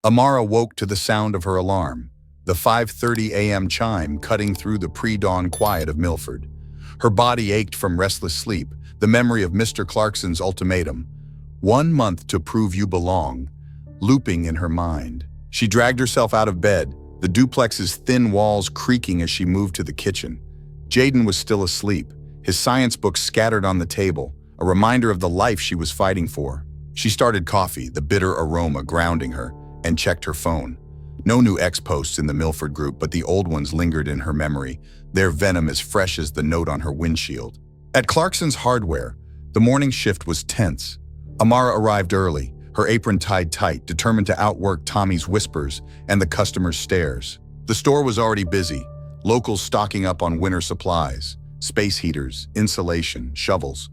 Amara woke to the sound of her alarm, the 5:30 a.m. chime cutting through the pre-dawn quiet of Milford. Her body ached from restless sleep, the memory of Mr. Clarkson's ultimatum, 1 month to prove you belong, looping in her mind. She dragged herself out of bed, the duplex's thin walls creaking as she moved to the kitchen. Jaden was still asleep, his science books scattered on the table, a reminder of the life she was fighting for. She started coffee, the bitter aroma grounding her, and checked her phone. No new ex-posts in the Milford group, but the old ones lingered in her memory, their venom as fresh as the note on her windshield. At Clarkson's Hardware, the morning shift was tense. Amara arrived early, her apron tied tight, determined to outwork Tommy's whispers and the customers' stares. The store was already busy, locals stocking up on winter supplies, space heaters, insulation, shovels.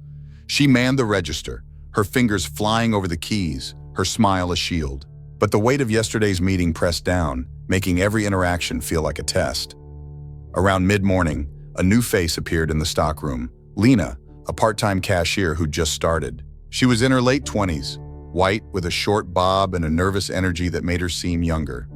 She manned the register, her fingers flying over the keys, her smile a shield. But the weight of yesterday's meeting pressed down, making every interaction feel like a test. Around mid-morning, a new face appeared in the stockroom, Lena, a part-time cashier who'd just started. She was in her late 20s, white with a short bob and a nervous energy that made her seem younger.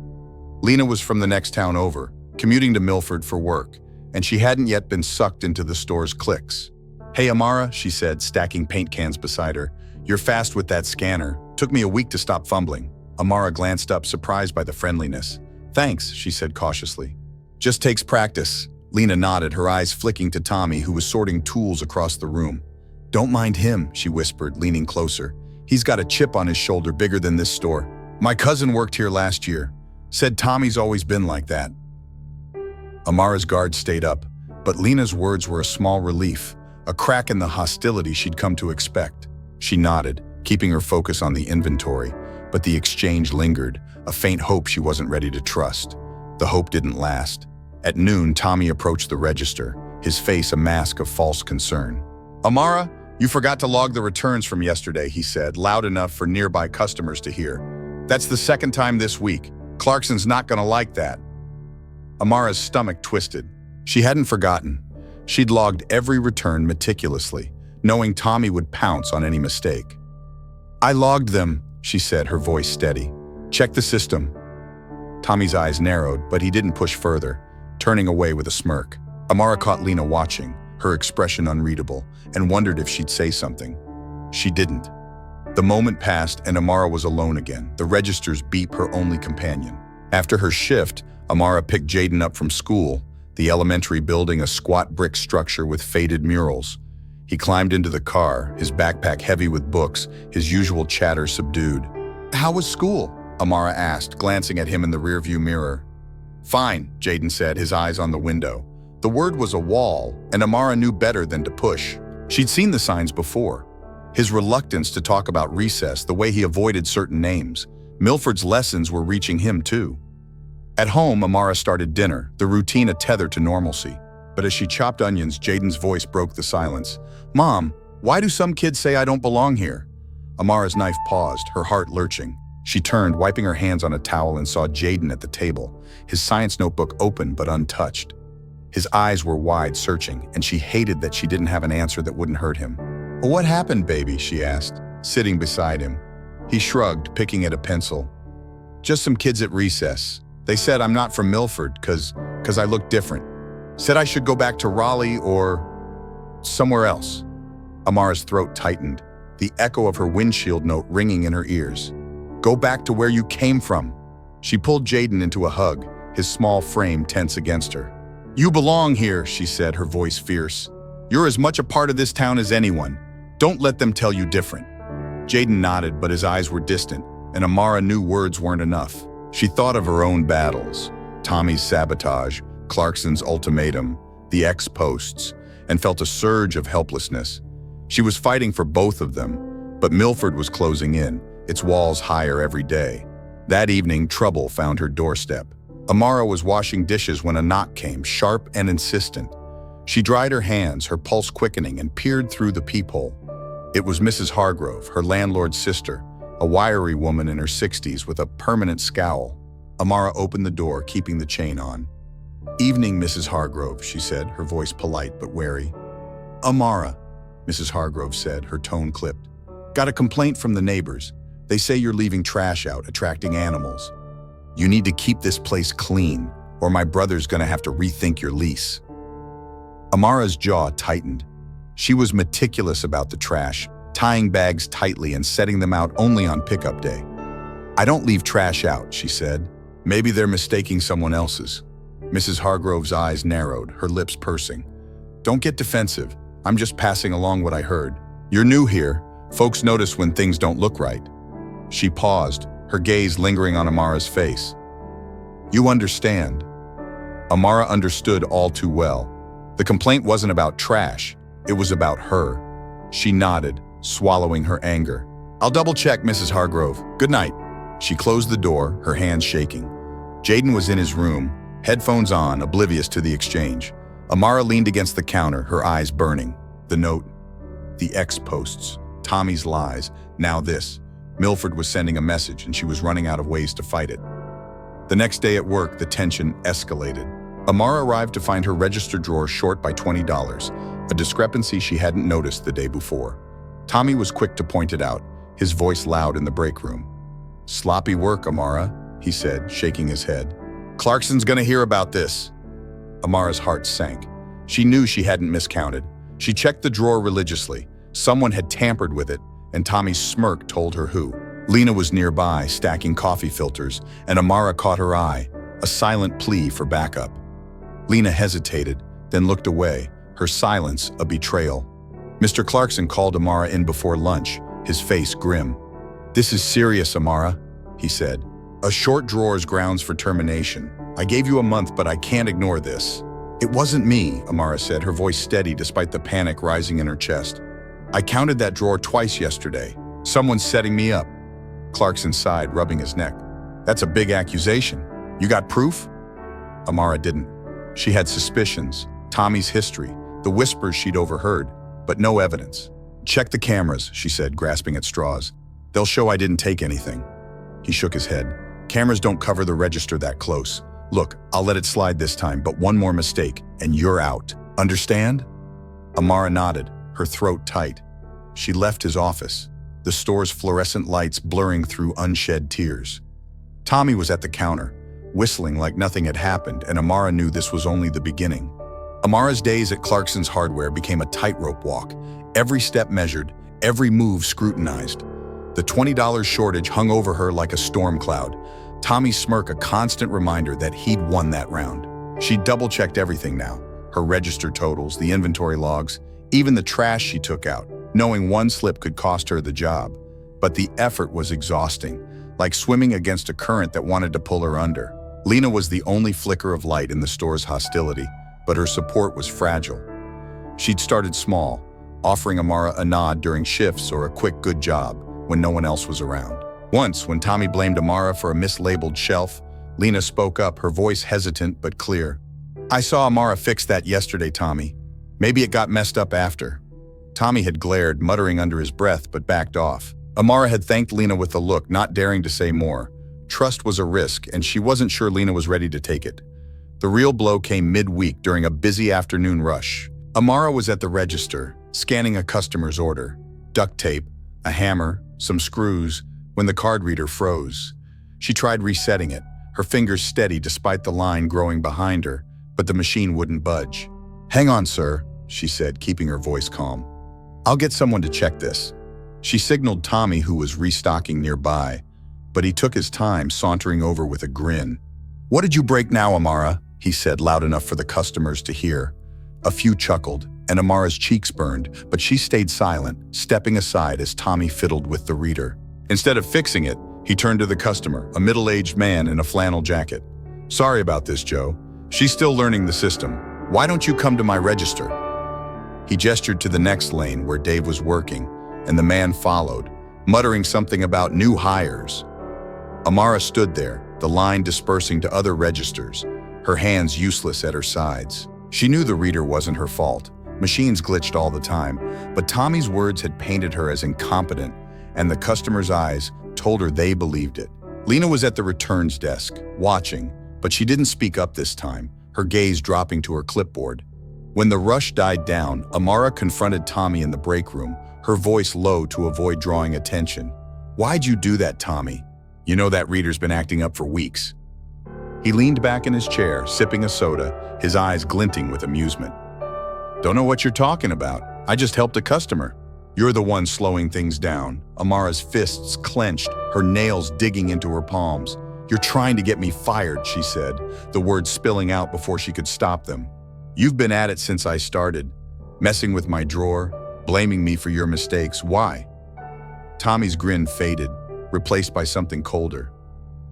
Lena was from the next town over, commuting to Milford for work, and she hadn't yet been sucked into the store's cliques. "Hey, Amara," she said, stacking paint cans beside her. "You're fast with that scanner. Took me a week to stop fumbling." Amara glanced up, surprised by the friendliness. "Thanks," she said cautiously. "Just takes practice." Lena nodded, her eyes flicking to Tommy, who was sorting tools across the room. "Don't mind him," she whispered, leaning closer. "He's got a chip on his shoulder bigger than this store. My cousin worked here last year. Said Tommy's always been like that." Amara's guard stayed up, but Lena's words were a small relief, a crack in the hostility she'd come to expect. She nodded, keeping her focus on the inventory, but the exchange lingered, a faint hope she wasn't ready to trust. The hope didn't last. At noon, Tommy approached the register, his face a mask of false concern. "Amara, you forgot to log the returns from yesterday," he said, loud enough for nearby customers to hear. "That's the second time this week. Clarkson's not gonna like that." Amara's stomach twisted. She hadn't forgotten. She'd logged every return meticulously, knowing Tommy would pounce on any mistake. "I logged them," she said, her voice steady. "Check the system." Tommy's eyes narrowed, but he didn't push further, turning away with a smirk. Amara caught Lena watching, her expression unreadable, and wondered if she'd say something. She didn't. The moment passed and Amara was alone again, the register's beep her only companion. After her shift, Amara picked Jaden up from school, the elementary building a squat brick structure with faded murals. He climbed into the car, his backpack heavy with books, his usual chatter subdued. "How was school?" Amara asked, glancing at him in the rearview mirror. "Fine," Jaden said, his eyes on the window. The word was a wall, and Amara knew better than to push. She'd seen the signs before. His reluctance to talk about recess, the way he avoided certain names. Milford's lessons were reaching him too. At home, Amara started dinner, the routine a tether to normalcy. But as she chopped onions, Jaden's voice broke the silence. "Mom, why do some kids say I don't belong here?" Amara's knife paused, her heart lurching. She turned, wiping her hands on a towel, and saw Jaden at the table, his science notebook open but untouched. His eyes were wide, searching, and she hated that she didn't have an answer that wouldn't hurt him. "Well, what happened, baby?" she asked, sitting beside him. He shrugged, picking at a pencil. "Just some kids at recess. They said I'm not from Milford, 'cause I look different. Said I should go back to Raleigh or somewhere else." Amara's throat tightened, the echo of her windshield note ringing in her ears. "Go back to where you came from." She pulled Jaden into a hug, his small frame tense against her. "You belong here," she said, her voice fierce. "You're as much a part of this town as anyone. Don't let them tell you different." Jaden nodded, but his eyes were distant, and Amara knew words weren't enough. She thought of her own battles, Tommy's sabotage, Clarkson's ultimatum, the ex-posts, and felt a surge of helplessness. She was fighting for both of them, but Milford was closing in, its walls higher every day. That evening, trouble found her doorstep. Amara was washing dishes when a knock came, sharp and insistent. She dried her hands, her pulse quickening, and peered through the peephole. It was Mrs. Hargrove, her landlord's sister, a wiry woman in her 60s with a permanent scowl. Amara opened the door, keeping the chain on. "Evening, Mrs. Hargrove," she said, her voice polite but wary. "Amara," Mrs. Hargrove said, her tone clipped. "Got a complaint from the neighbors. They say you're leaving trash out, attracting animals. You need to keep this place clean, or my brother's gonna have to rethink your lease. Amara's jaw tightened. She was meticulous about the trash, tying bags tightly and setting them out only on pickup day. I don't leave trash out, she said. Maybe they're mistaking someone else's. Mrs. Hargrove's eyes narrowed, her lips pursing. Don't get defensive. I'm just passing along what I heard. You're new here. Folks notice when things don't look right. She paused, her gaze lingering on Amara's face. You understand. Amara understood all too well. The complaint wasn't about trash. It was about her. She nodded, swallowing her anger. I'll double-check, Mrs. Hargrove. Good night. She closed the door, her hands shaking. Jaden was in his room, headphones on, oblivious to the exchange. Amara leaned against the counter, her eyes burning. The note, the ex-posts, Tommy's lies, now this. Milford was sending a message and she was running out of ways to fight it. The next day at work, the tension escalated. Amara arrived to find her register drawer short by $20, a discrepancy she hadn't noticed the day before. Tommy was quick to point it out, his voice loud in the break room. Sloppy work, Amara, he said, shaking his head. Clarkson's gonna hear about this. Amara's heart sank. She knew she hadn't miscounted. She checked the drawer religiously. Someone had tampered with it, and Tommy's smirk told her who. Lena was nearby, stacking coffee filters, and Amara caught her eye, a silent plea for backup. Lena hesitated, then looked away, her silence a betrayal. Mr. Clarkson called Amara in before lunch, his face grim. This is serious, Amara, he said. A short drawer's grounds for termination. I gave you a month, but I can't ignore this. It wasn't me, Amara said, her voice steady despite the panic rising in her chest. I counted that drawer twice yesterday. Someone's setting me up. Clarkson sighed, rubbing his neck. That's a big accusation. You got proof? Amara didn't. She had suspicions, Tommy's history, the whispers she'd overheard, but no evidence. Check the cameras, she said, grasping at straws. They'll show I didn't take anything. He shook his head. Cameras don't cover the register that close. Look, I'll let it slide this time, but one more mistake, and you're out. Understand? Amara nodded, her throat tight. She left his office, the store's fluorescent lights blurring through unshed tears. Tommy was at the counter, whistling like nothing had happened, and Amara knew this was only the beginning. Amara's days at Clarkson's Hardware became a tightrope walk, every step measured, every move scrutinized. The $20 shortage hung over her like a storm cloud, Tommy's smirk a constant reminder that he'd won that round. She double-checked everything now, her register totals, the inventory logs, even the trash she took out, knowing one slip could cost her the job. But the effort was exhausting, like swimming against a current that wanted to pull her under. Lena was the only flicker of light in the store's hostility, but her support was fragile. She'd started small, offering Amara a nod during shifts or a quick good job when no one else was around. Once, when Tommy blamed Amara for a mislabeled shelf, Lena spoke up, her voice hesitant but clear. I saw Amara fix that yesterday, Tommy. Maybe it got messed up after. Tommy had glared, muttering under his breath, but backed off. Amara had thanked Lena with a look, not daring to say more. Trust was a risk, and she wasn't sure Lena was ready to take it. The real blow came midweek during a busy afternoon rush. Amara was at the register, scanning a customer's order. Duct tape, a hammer, some screws, when the card reader froze. She tried resetting it, her fingers steady despite the line growing behind her, but the machine wouldn't budge. Hang on, sir, she said, keeping her voice calm. I'll get someone to check this. She signaled Tommy, who was restocking nearby, but he took his time, sauntering over with a grin. What did you break now, Amara? He said, loud enough for the customers to hear. A few chuckled, and Amara's cheeks burned, but she stayed silent, stepping aside as Tommy fiddled with the reader. Instead of fixing it, he turned to the customer, a middle-aged man in a flannel jacket. Sorry about this, Joe. She's still learning the system. Why don't you come to my register? He gestured to the next lane where Dave was working, and the man followed, muttering something about new hires. Amara stood there, the line dispersing to other registers, her hands useless at her sides. She knew the reader wasn't her fault. Machines glitched all the time, but Tommy's words had painted her as incompetent, and the customer's eyes told her they believed it. Lena was at the returns desk, watching, but she didn't speak up this time, her gaze dropping to her clipboard. When the rush died down, Amara confronted Tommy in the break room, her voice low to avoid drawing attention. Why'd you do that, Tommy? You know that reader's been acting up for weeks. He leaned back in his chair, sipping a soda, his eyes glinting with amusement. Don't know what you're talking about. I just helped a customer. You're the one slowing things down. Amara's fists clenched, her nails digging into her palms. You're trying to get me fired, she said, the words spilling out before she could stop them. You've been at it since I started, messing with my drawer, blaming me for your mistakes. Why? Tommy's grin faded, replaced by something colder.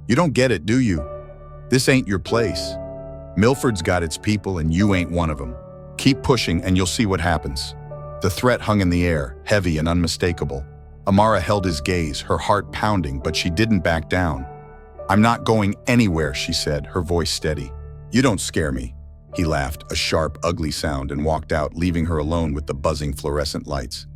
You don't get it, do you? This ain't your place. Milford's got its people and you ain't one of them. Keep pushing and you'll see what happens. The threat hung in the air, heavy and unmistakable. Amara held his gaze, her heart pounding, but she didn't back down. I'm not going anywhere, she said, her voice steady. You don't scare me. He laughed, a sharp, ugly sound, and walked out, leaving her alone with the buzzing fluorescent lights.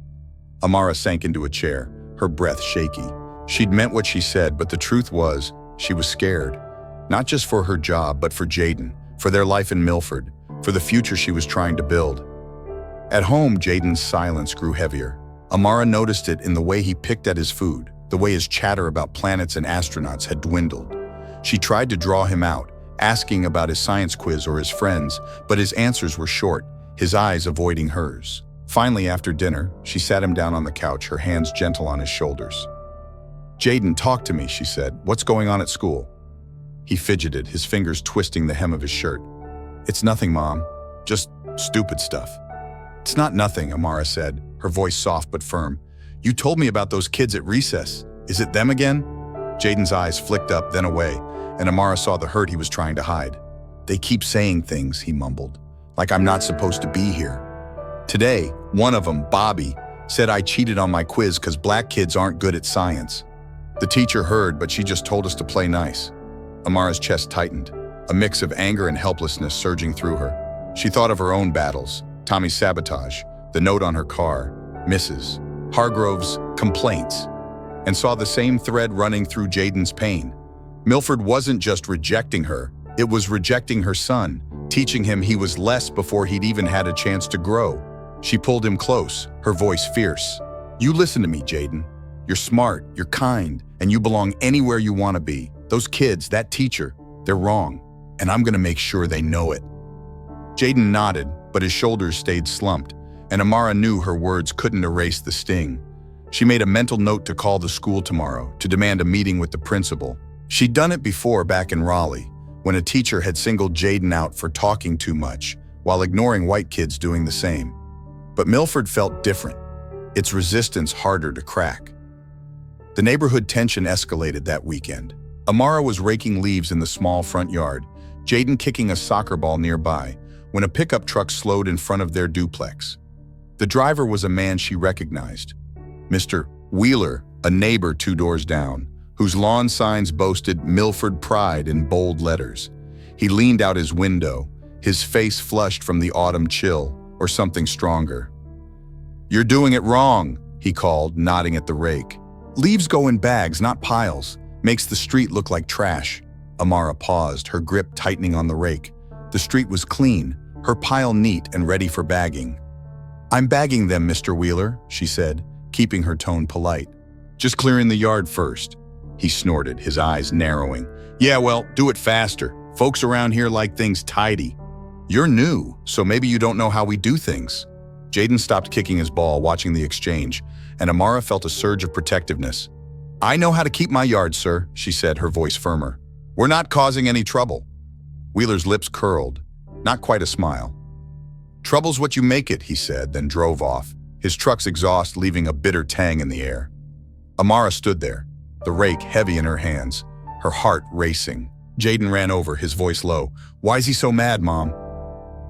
Amara sank into a chair, her breath shaky. She'd meant what she said, but the truth was, she was scared. Not just for her job, but for Jaden, for their life in Milford, for the future she was trying to build. At home, Jaden's silence grew heavier. Amara noticed it in the way he picked at his food, the way his chatter about planets and astronauts had dwindled. She tried to draw him out, asking about his science quiz or his friends, but his answers were short, his eyes avoiding hers. Finally, after dinner, she sat him down on the couch, her hands gentle on his shoulders. Jaden, talk to me, she said. What's going on at school? He fidgeted, his fingers twisting the hem of his shirt. It's nothing, Mom. Just stupid stuff. It's not nothing, Amara said, her voice soft but firm. You told me about those kids at recess. Is it them again? Jaden's eyes flicked up, then away, and Amara saw the hurt he was trying to hide. They keep saying things, he mumbled, like I'm not supposed to be here. Today, one of them, Bobby, said I cheated on my quiz because black kids aren't good at science. The teacher heard, but she just told us to play nice. Amara's chest tightened, a mix of anger and helplessness surging through her. She thought of her own battles, Tommy's sabotage, the note on her car, Mrs. Hargrove's complaints, and saw the same thread running through Jaden's pain. Milford wasn't just rejecting her, it was rejecting her son, teaching him he was less before he'd even had a chance to grow. She pulled him close, her voice fierce. You listen to me, Jaden. You're smart, you're kind, and you belong anywhere you want to be. Those kids, that teacher, they're wrong, and I'm gonna make sure they know it. Jaden nodded, but his shoulders stayed slumped, and Amara knew her words couldn't erase the sting. She made a mental note to call the school tomorrow, to demand a meeting with the principal. She'd done it before back in Raleigh, when a teacher had singled Jaden out for talking too much, while ignoring white kids doing the same. But Milford felt different, its resistance harder to crack. The neighborhood tension escalated that weekend. Amara was raking leaves in the small front yard, Jaden kicking a soccer ball nearby, when a pickup truck slowed in front of their duplex. The driver was a man she recognized, Mr. Wheeler, a neighbor 2 doors down, whose lawn signs boasted Milford Pride in bold letters. He leaned out his window, his face flushed from the autumn chill, or something stronger. You're doing it wrong, he called, nodding at the rake. Leaves go in bags, not piles. Makes the street look like trash. Amara paused, her grip tightening on the rake. The street was clean, her pile neat and ready for bagging. I'm bagging them, Mr. Wheeler, she said, keeping her tone polite. Just clearing the yard first. He snorted, his eyes narrowing. Yeah, well, do it faster. Folks around here like things tidy. You're new, so maybe you don't know how we do things. Jaden stopped kicking his ball, watching the exchange, and Amara felt a surge of protectiveness. I know how to keep my yard, sir, she said, her voice firmer. We're not causing any trouble. Wheeler's lips curled, not quite a smile. Trouble's what you make it, he said, then drove off, his truck's exhaust leaving a bitter tang in the air. Amara stood there, the rake heavy in her hands, her heart racing. Jaden ran over, his voice low. Why's he so mad, Mom?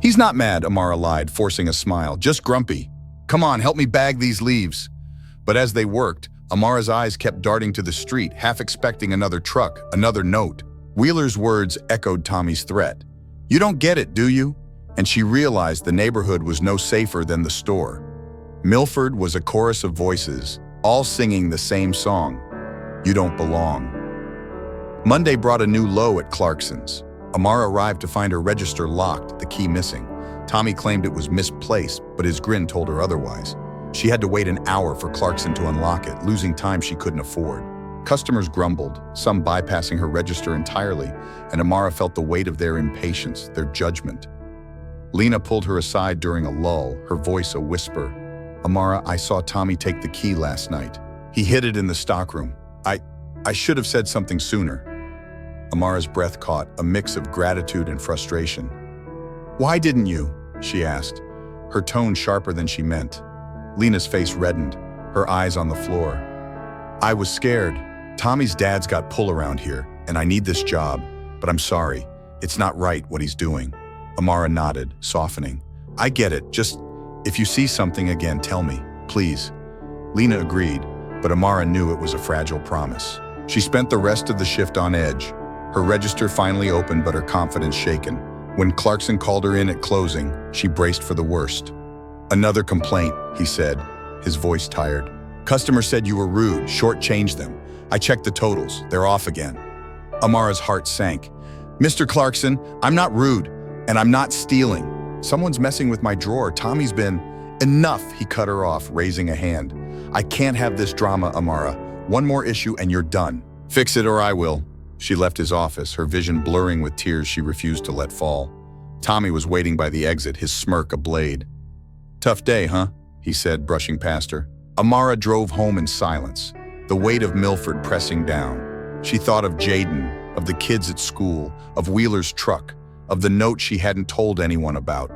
He's not mad, Amara lied, forcing a smile, just grumpy. Come on, help me bag these leaves. But as they worked, Amara's eyes kept darting to the street, half expecting another truck, another note. Wheeler's words echoed Tommy's threat. You don't get it, do you? And she realized the neighborhood was no safer than the store. Milford was a chorus of voices, all singing the same song. You don't belong. Monday brought a new low at Clarkson's. Amara arrived to find her register locked, the key missing. Tommy claimed it was misplaced, but his grin told her otherwise. She had to wait an hour for Clarkson to unlock it, losing time she couldn't afford. Customers grumbled, some bypassing her register entirely, and Amara felt the weight of their impatience, their judgment. Lena pulled her aside during a lull, her voice a whisper. "Amara, I saw Tommy take the key last night. He hid it in the stockroom. I should have said something sooner." Amara's breath caught, a mix of gratitude and frustration. "Why didn't you?" she asked, her tone sharper than she meant. Lena's face reddened, her eyes on the floor. "I was scared. Tommy's dad's got pull around here, and I need this job, but I'm sorry. It's not right what he's doing." Amara nodded, softening. "I get it. Just, if you see something again, tell me, please." Lena agreed, but Amara knew it was a fragile promise. She spent the rest of the shift on edge. Her register finally opened, but her confidence shaken. When Clarkson called her in at closing, she braced for the worst. "Another complaint," he said, his voice tired. "Customer said you were rude, shortchanged them. I checked the totals. They're off again." Amara's heart sank. "Mr. Clarkson, I'm not rude, and I'm not stealing. Someone's messing with my drawer. Tommy's been—" "Enough," he cut her off, raising a hand. "I can't have this drama, Amara. One more issue and you're done. Fix it or I will." She left his office, her vision blurring with tears she refused to let fall. Tommy was waiting by the exit, his smirk a blade. "Tough day, huh?" he said, brushing past her. Amara drove home in silence, the weight of Milford pressing down. She thought of Jaden, of the kids at school, of Wheeler's truck, of the note she hadn't told anyone about.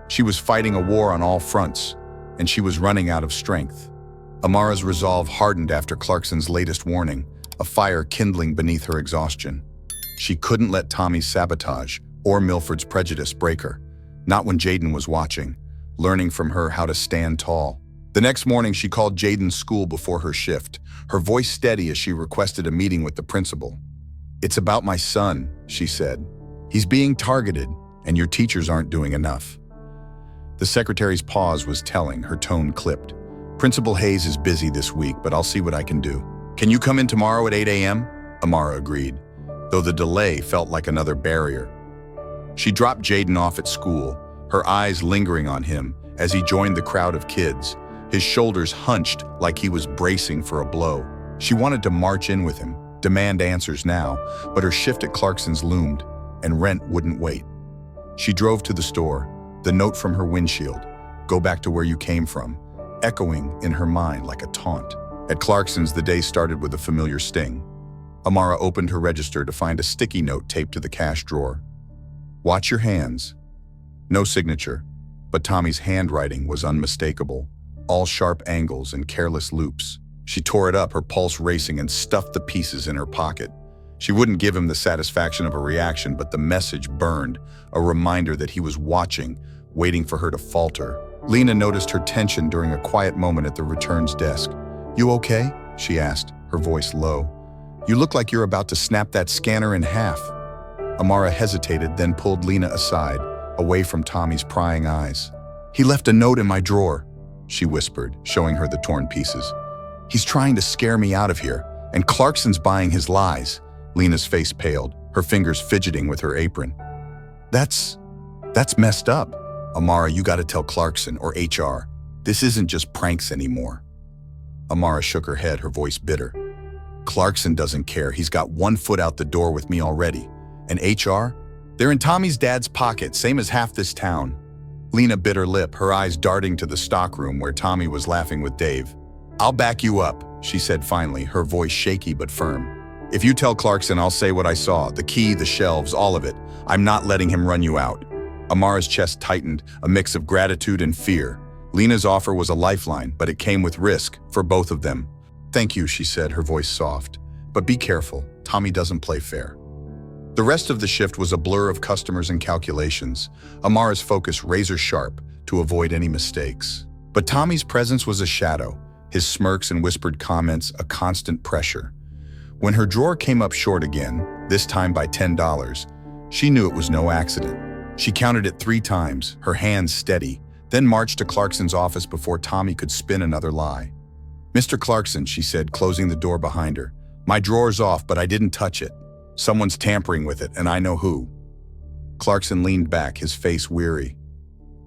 She was fighting a war on all fronts, and she was running out of strength. Amara's resolve hardened after Clarkson's latest warning, a fire kindling beneath her exhaustion. She couldn't let Tommy's sabotage or Milford's prejudice break her, not when Jaden was watching, learning from her how to stand tall. The next morning, she called Jaden's school before her shift, her voice steady as she requested a meeting with the principal. "It's about my son," she said. "He's being targeted, and your teachers aren't doing enough." The secretary's pause was telling, her tone clipped. "Principal Hayes is busy this week, but I'll see what I can do." "Can you come in tomorrow at 8 a.m.? Amara agreed, though the delay felt like another barrier. She dropped Jaden off at school, her eyes lingering on him as he joined the crowd of kids, his shoulders hunched like he was bracing for a blow. She wanted to march in with him, demand answers now, but her shift at Clarkson's loomed, and rent wouldn't wait. She drove to the store, the note from her windshield, "Go back to where you came from," echoing in her mind like a taunt. At Clarkson's, the day started with a familiar sting. Amara opened her register to find a sticky note taped to the cash drawer. "Watch your hands." No signature, but Tommy's handwriting was unmistakable, all sharp angles and careless loops. She tore it up, her pulse racing, and stuffed the pieces in her pocket. She wouldn't give him the satisfaction of a reaction, but the message burned, a reminder that he was watching, waiting for her to falter. Lena noticed her tension during a quiet moment at the returns desk. "You okay?" she asked, her voice low. "You look like you're about to snap that scanner in half." Amara hesitated, then pulled Lena aside, away from Tommy's prying eyes. "He left a note in my drawer," she whispered, showing her the torn pieces. "He's trying to scare me out of here, and Clarkson's buying his lies." Lena's face paled, her fingers fidgeting with her apron. That's messed up. Amara, you gotta tell Clarkson or HR. This isn't just pranks anymore." Amara shook her head, her voice bitter. "Clarkson doesn't care. He's got one foot out the door with me already. And HR? They're in Tommy's dad's pocket, same as half this town." Lena bit her lip, her eyes darting to the stockroom where Tommy was laughing with Dave. "I'll back you up," she said finally, her voice shaky but firm. "If you tell Clarkson, I'll say what I saw, the key, the shelves, all of it. I'm not letting him run you out." Amara's chest tightened, a mix of gratitude and fear. Lena's offer was a lifeline, but it came with risk for both of them. "Thank you," she said, her voice soft. "But be careful. Tommy doesn't play fair." The rest of the shift was a blur of customers and calculations, Amara's focus razor-sharp to avoid any mistakes. But Tommy's presence was a shadow, his smirks and whispered comments a constant pressure. When her drawer came up short again, this time by $10, she knew it was no accident. She counted it 3 times, her hands steady, then marched to Clarkson's office before Tommy could spin another lie. "Mr. Clarkson," she said, closing the door behind her. "My drawer's off, but I didn't touch it. Someone's tampering with it, and I know who." Clarkson leaned back, his face weary.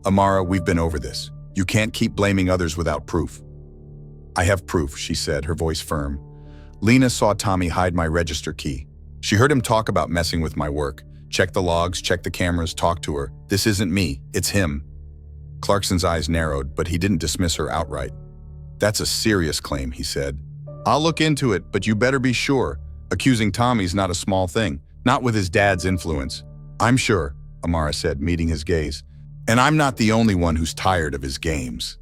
"Amara, we've been over this. You can't keep blaming others without proof." "I have proof," she said, her voice firm. Lena saw Tommy hide my register key. She heard him talk about messing with my work. Check the logs, check the cameras, talk to her. This isn't me, it's him. Clarkson's eyes narrowed, but he didn't dismiss her outright. That's a serious claim, he said. I'll look into it, but you better be sure. Accusing Tommy's not a small thing, not with his dad's influence. I'm sure, Amara said, meeting his gaze. And I'm not the only one who's tired of his games.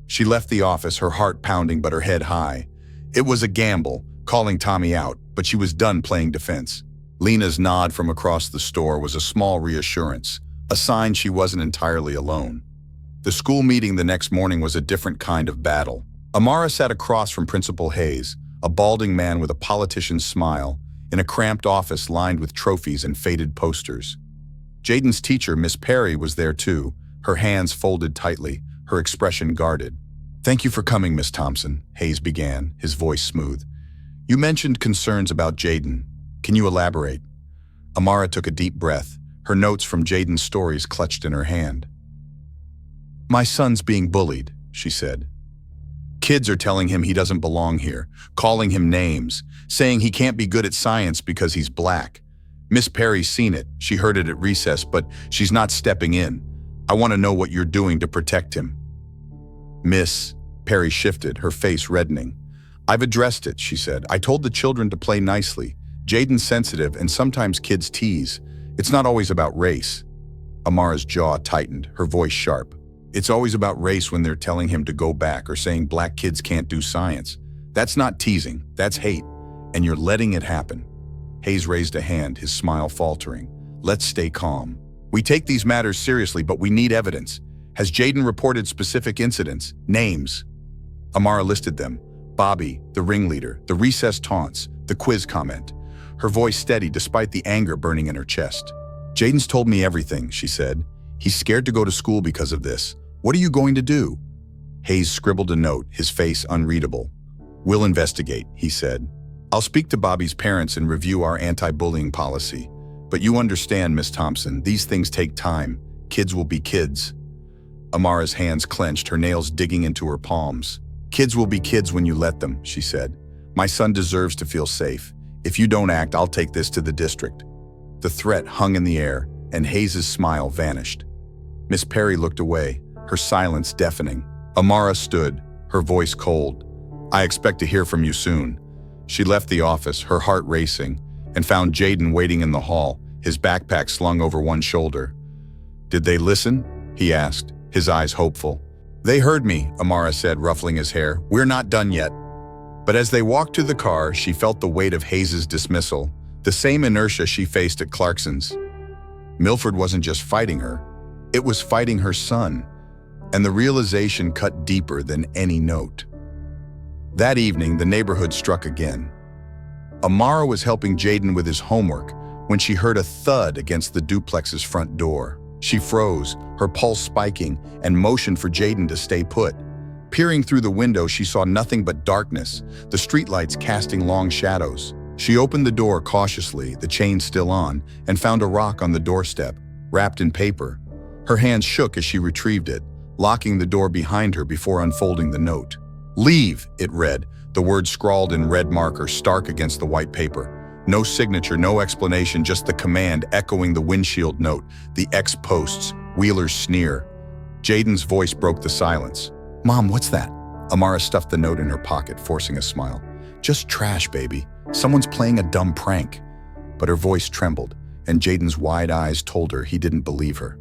She left the office, her heart pounding but her head high. It was a gamble, calling Tommy out, but she was done playing defense. Lena's nod from across the store was a small reassurance, a sign she wasn't entirely alone. The school meeting the next morning was a different kind of battle. Amara sat across from Principal Hayes, a balding man with a politician's smile, in a cramped office lined with trophies and faded posters. Jaden's teacher, Miss Perry, was there too, her hands folded tightly, her expression guarded. Thank you for coming, Miss Thompson, Hayes began, his voice smooth. You mentioned concerns about Jaden. Can you elaborate? Amara took a deep breath, her notes from Jaden's stories clutched in her hand. My son's being bullied, she said. Kids are telling him he doesn't belong here, calling him names, saying he can't be good at science because he's black. Miss Perry's seen it, she heard it at recess, but she's not stepping in. I want to know what you're doing to protect him. Miss, Perry shifted, her face reddening. I've addressed it, she said. I told the children to play nicely. Jaden's sensitive and sometimes kids tease. It's not always about race. Amara's jaw tightened, her voice sharp. It's always about race when they're telling him to go back or saying black kids can't do science. That's not teasing, that's hate, and you're letting it happen. Hayes raised a hand, his smile faltering. Let's stay calm. We take these matters seriously, but we need evidence. Has Jaden reported specific incidents, names? Amara listed them. Bobby, the ringleader, the recess taunts, the quiz comment. Her voice steady despite the anger burning in her chest. Jaden's told me everything, she said. He's scared to go to school because of this. What are you going to do? Hayes scribbled a note, his face unreadable. We'll investigate, he said. I'll speak to Bobby's parents and review our anti-bullying policy. But you understand, Miss Thompson, these things take time. Kids will be kids. Amara's hands clenched, her nails digging into her palms. Kids will be kids when you let them, she said. My son deserves to feel safe. If you don't act, I'll take this to the district. The threat hung in the air, and Hayes' smile vanished. Miss Perry looked away, her silence deafening. Amara stood, her voice cold. I expect to hear from you soon. She left the office, her heart racing, and found Jaden waiting in the hall, his backpack slung over one shoulder. Did they listen? He asked, his eyes hopeful. They heard me, Amara said, ruffling his hair. We're not done yet. But as they walked to the car, she felt the weight of Hayes' dismissal, the same inertia she faced at Clarkson's. Milford wasn't just fighting her, it was fighting her son, and the realization cut deeper than any note. That evening, the neighborhood struck again. Amara was helping Jaden with his homework when she heard a thud against the duplex's front door. She froze, her pulse spiking, and motioned for Jaden to stay put. Peering through the window, she saw nothing but darkness, the streetlights casting long shadows. She opened the door cautiously, the chain still on, and found a rock on the doorstep, wrapped in paper. Her hands shook as she retrieved it, locking the door behind her before unfolding the note. Leave, it read, the words scrawled in red marker stark against the white paper. No signature, no explanation, just the command echoing the windshield note, the X posts, Wheeler's sneer. Jaden's voice broke the silence. Mom, what's that? Amara stuffed the note in her pocket, forcing a smile. Just trash, baby. Someone's playing a dumb prank. But her voice trembled, and Jaden's wide eyes told her he didn't believe her.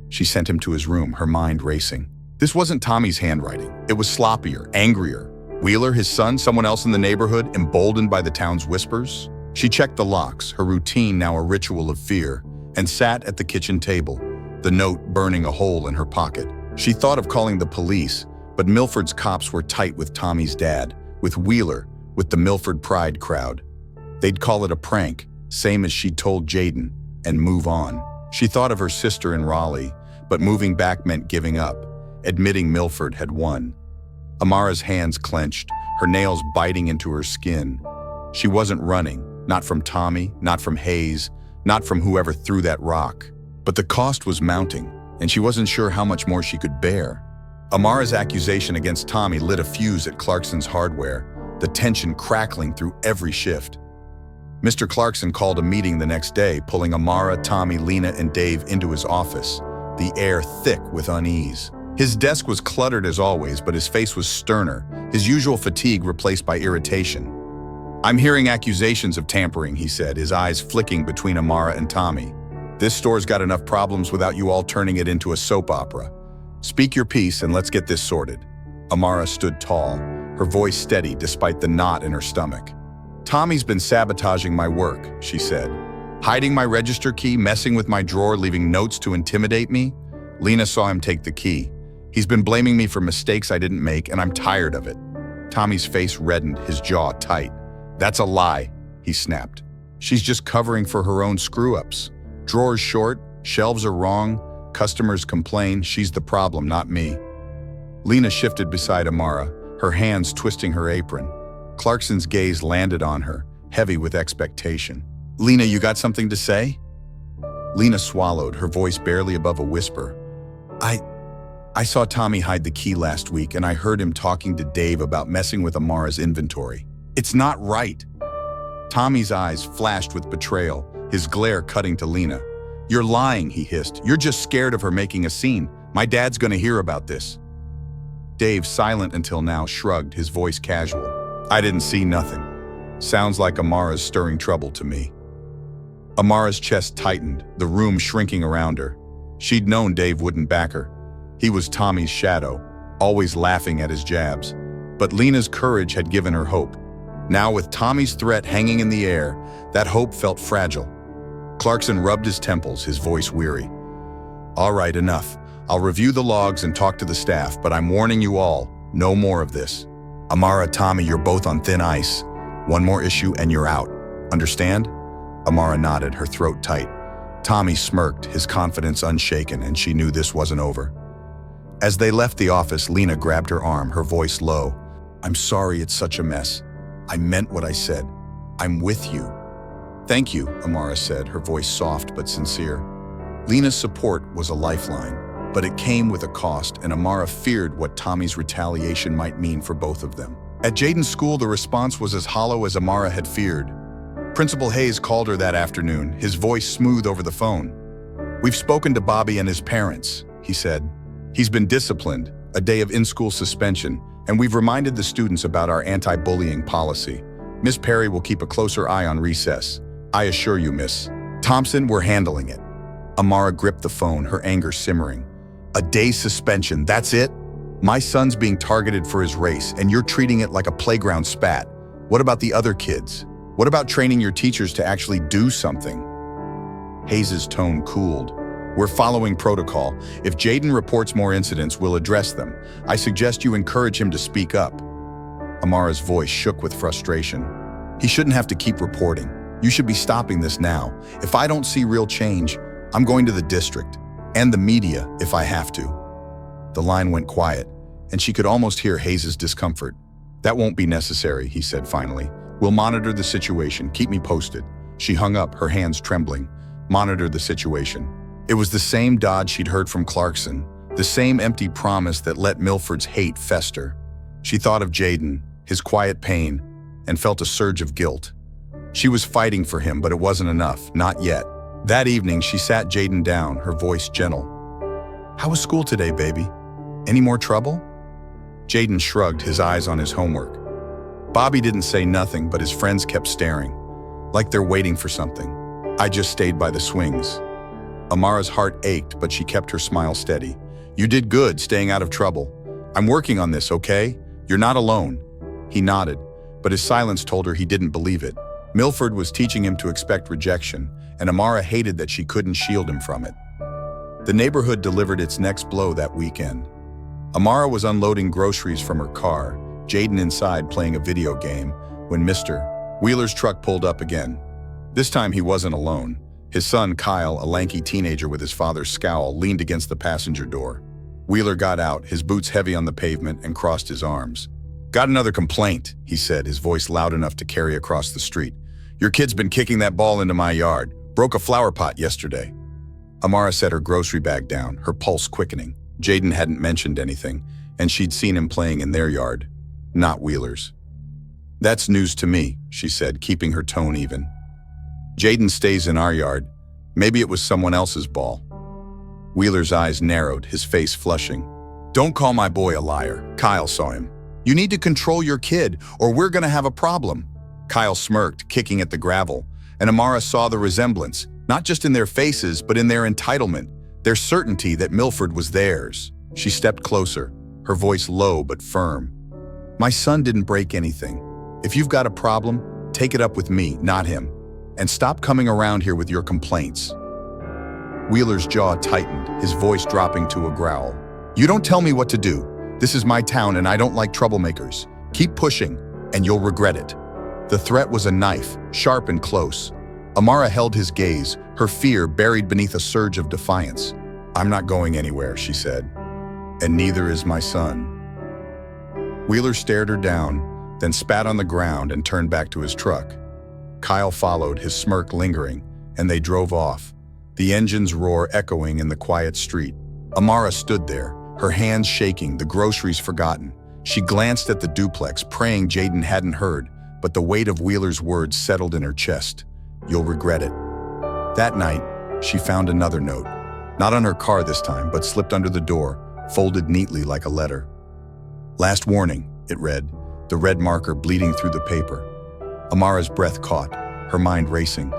She sent him to his room, her mind racing. This wasn't Tommy's handwriting. It was sloppier, angrier. Wheeler, his son, someone else in the neighborhood, emboldened by the town's whispers? She checked the locks, her routine now a ritual of fear, and sat at the kitchen table, the note burning a hole in her pocket. She thought of calling the police, but Milford's cops were tight with Tommy's dad, with Wheeler, with the Milford Pride crowd. They'd call it a prank, same as she'd told Jaden, and move on. She thought of her sister in Raleigh, but moving back meant giving up, admitting Milford had won. Amara's hands clenched, her nails biting into her skin. She wasn't running, not from Tommy, not from Hayes, not from whoever threw that rock. But the cost was mounting, and she wasn't sure how much more she could bear. Amara's accusation against Tommy lit a fuse at Clarkson's hardware. the tension crackling through every shift. Mr. Clarkson called a meeting the next day, pulling Amara, Tommy, Lena, and Dave into his office, the air thick with unease. His desk was cluttered as always, but his face was sterner, his usual fatigue replaced by irritation. "I'm hearing accusations of tampering," he said, his eyes flicking between Amara and Tommy. "This store's got enough problems without you all turning it into a soap opera. Speak your piece and let's get this sorted." Amara stood tall, her voice steady despite the knot in her stomach. "Tommy's been sabotaging my work," she said. "Hiding my register key, messing with my drawer, leaving notes to intimidate me." Lena saw him take the key. "He's been blaming me for mistakes I didn't make, and I'm tired of it." Tommy's face reddened, his jaw tight. "That's a lie," he snapped. "She's just covering for her own screw-ups. Drawers short, shelves are wrong, customers complain, she's the problem, not me." Lena shifted beside Amara, her hands twisting her apron. Clarkson's gaze landed on her, heavy with expectation. "Lena, you got something to say?" Lena swallowed, her voice barely above a whisper. I saw Tommy hide the key last week, and I heard him talking to Dave about messing with Amara's inventory. It's not right." Tommy's eyes flashed with betrayal, his glare cutting to Lena. "You're lying," he hissed. "You're just scared of her making a scene. My dad's gonna hear about this." Dave, silent until now, shrugged, his voice casual. "I didn't see nothing. Sounds like Amara's stirring trouble to me." Amara's chest tightened, the room shrinking around her. She'd known Dave wouldn't back her. He was Tommy's shadow, always laughing at his jabs. But Lena's courage had given her hope. Now, with Tommy's threat hanging in the air, that hope felt fragile. Clarkson rubbed his temples, his voice weary. "All right, enough. I'll review the logs and talk to the staff, but I'm warning you all, no more of this. Amara, Tommy, you're both on thin ice. One more issue and you're out. Understand?" Amara nodded, her throat tight. Tommy smirked, his confidence unshaken, and she knew this wasn't over. As they left the office, Lena grabbed her arm, her voice low. "I'm sorry it's such a mess. I meant what I said. I'm with you." "Thank you," Amara said, her voice soft but sincere. Lena's support was a lifeline, but it came with a cost, and Amara feared what Tommy's retaliation might mean for both of them. At Jaden's school, the response was as hollow as Amara had feared. Principal Hayes called her that afternoon, his voice smooth over the phone. "We've spoken to Bobby and his parents," he said. "He's been disciplined, a day of in-school suspension, and we've reminded the students about our anti-bullying policy. Miss Perry will keep a closer eye on recess. I assure you, Miss Thompson, we're handling it." Amara gripped the phone, her anger simmering. "A day's suspension, that's it? My son's being targeted for his race, and you're treating it like a playground spat. What about the other kids? What about training your teachers to actually do something?" Hayes' tone cooled. "We're following protocol. If Jaden reports more incidents, we'll address them. I suggest you encourage him to speak up." Amara's voice shook with frustration. "He shouldn't have to keep reporting. You should be stopping this now. If I don't see real change, I'm going to the district, and the media if I have to." The line went quiet, and she could almost hear Hayes' discomfort. "That won't be necessary," he said finally. "We'll monitor the situation. Keep me posted." She hung up, her hands trembling. Monitor the situation. It was the same dodge she'd heard from Clarkson, the same empty promise that let Milford's hate fester. She thought of Jaden, his quiet pain, and felt a surge of guilt. She was fighting for him, but it wasn't enough, not yet. That evening, she sat Jaden down, her voice gentle. "How was school today, baby? Any more trouble?" Jaden shrugged, his eyes on his homework. Bobby didn't say nothing, but his friends kept staring, like they're waiting for something. "I just stayed by the swings." Amara's heart ached, but she kept her smile steady. "You did good, staying out of trouble. I'm working on this, okay? You're not alone." He nodded, but his silence told her he didn't believe it. Milford was teaching him to expect rejection, and Amara hated that she couldn't shield him from it. The neighborhood delivered its next blow that weekend. Amara was unloading groceries from her car, Jaden inside playing a video game, when Mr. Wheeler's truck pulled up again. This time he wasn't alone. His son, Kyle, a lanky teenager with his father's scowl, leaned against the passenger door. Wheeler got out, his boots heavy on the pavement, and crossed his arms. "Got another complaint," he said, his voice loud enough to carry across the street. "Your kid's been kicking that ball into my yard. Broke a flower pot yesterday." Amara set her grocery bag down, her pulse quickening. Jaden hadn't mentioned anything, and she'd seen him playing in their yard, not Wheeler's. That's news to me, she said, keeping her tone even. Jaden stays in our yard. Maybe it was someone else's ball. Wheeler's eyes narrowed, his face flushing. Don't call my boy a liar. Kyle saw him. You need to control your kid, or we're gonna have a problem. Kyle smirked, kicking at the gravel, and Amara saw the resemblance, not just in their faces, but in their entitlement, their certainty that Milford was theirs. She stepped closer, her voice low but firm. My son didn't break anything. If you've got a problem, take it up with me, not him. And stop coming around here with your complaints. Wheeler's jaw tightened, his voice dropping to a growl. You don't tell me what to do. This is my town and I don't like troublemakers. Keep pushing, and you'll regret it. The threat was a knife, sharp and close. Amara held his gaze, her fear buried beneath a surge of defiance. I'm not going anywhere, she said. And neither is my son. Wheeler stared her down, then spat on the ground and turned back to his truck. Kyle followed, his smirk lingering, and they drove off, the engine's roar echoing in the quiet street. Amara stood there, her hands shaking, the groceries forgotten. She glanced at the duplex, praying Jaden hadn't heard, but the weight of Wheeler's words settled in her chest. You'll regret it. That night, she found another note. Not on her car this time, but slipped under the door, folded neatly like a letter. Last warning, it read, the red marker bleeding through the paper. Amara's breath caught, her mind racing.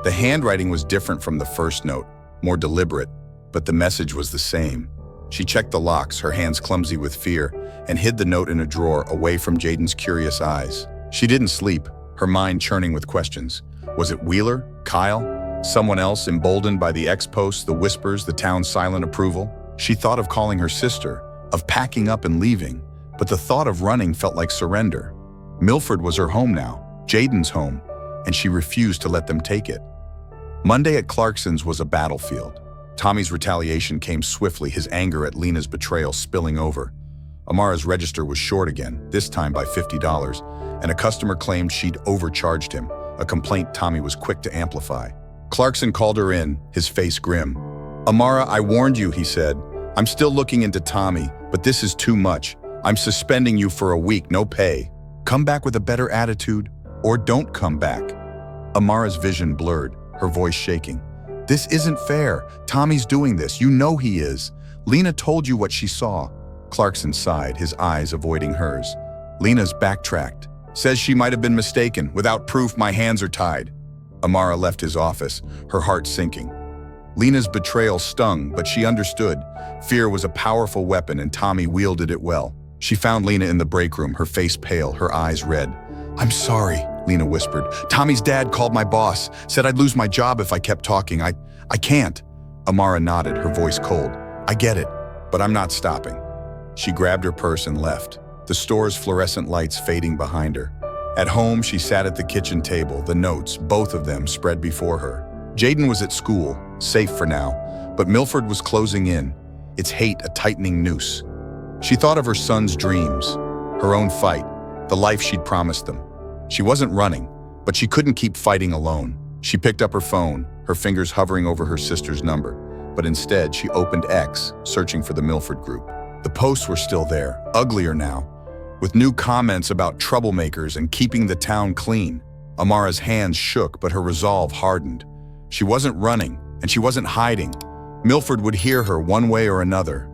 The handwriting was different from the first note, more deliberate, but the message was the same. She checked the locks, her hands clumsy with fear, and hid the note in a drawer away from Jaden's curious eyes. She didn't sleep, her mind churning with questions. Was it Wheeler? Kyle? Someone else emboldened by the ex-posts, the whispers, the town's silent approval? She thought of calling her sister, of packing up and leaving, but the thought of running felt like surrender. Milford was her home now, Jaden's home, and she refused to let them take it. Monday at Clarkson's was a battlefield. Tommy's retaliation came swiftly, his anger at Lena's betrayal spilling over. Amara's register was short again, this time by $50, and a customer claimed she'd overcharged him, a complaint Tommy was quick to amplify. Clarkson called her in, his face grim. Amara, I warned you, he said. I'm still looking into Tommy, but this is too much. I'm suspending you for a week, no pay. Come back with a better attitude, or don't come back. Amara's vision blurred, her voice shaking. This isn't fair. Tommy's doing this. You know he is. Lena told you what she saw. Clarkson sighed, his eyes avoiding hers. Lena's backtracked. Says she might have been mistaken. Without proof, my hands are tied. Amara left his office, her heart sinking. Lena's betrayal stung, but she understood. Fear was a powerful weapon and Tommy wielded it well. She found Lena in the break room, her face pale, her eyes red. I'm sorry, Lena whispered. Tommy's dad called my boss, said I'd lose my job if I kept talking. I can't. Amara nodded, her voice cold. I get it, but I'm not stopping. She grabbed her purse and left, the store's fluorescent lights fading behind her. At home, she sat at the kitchen table, the notes, both of them, spread before her. Jaden was at school, safe for now, but Milford was closing in, its hate a tightening noose. She thought of her son's dreams, her own fight, the life she'd promised them. She wasn't running, but she couldn't keep fighting alone. She picked up her phone, her fingers hovering over her sister's number, but instead she opened X, searching for the Milford group. The posts were still there, uglier now, with new comments about troublemakers and keeping the town clean. Amara's hands shook, but her resolve hardened. She wasn't running, and she wasn't hiding. Milford would hear her one way or another,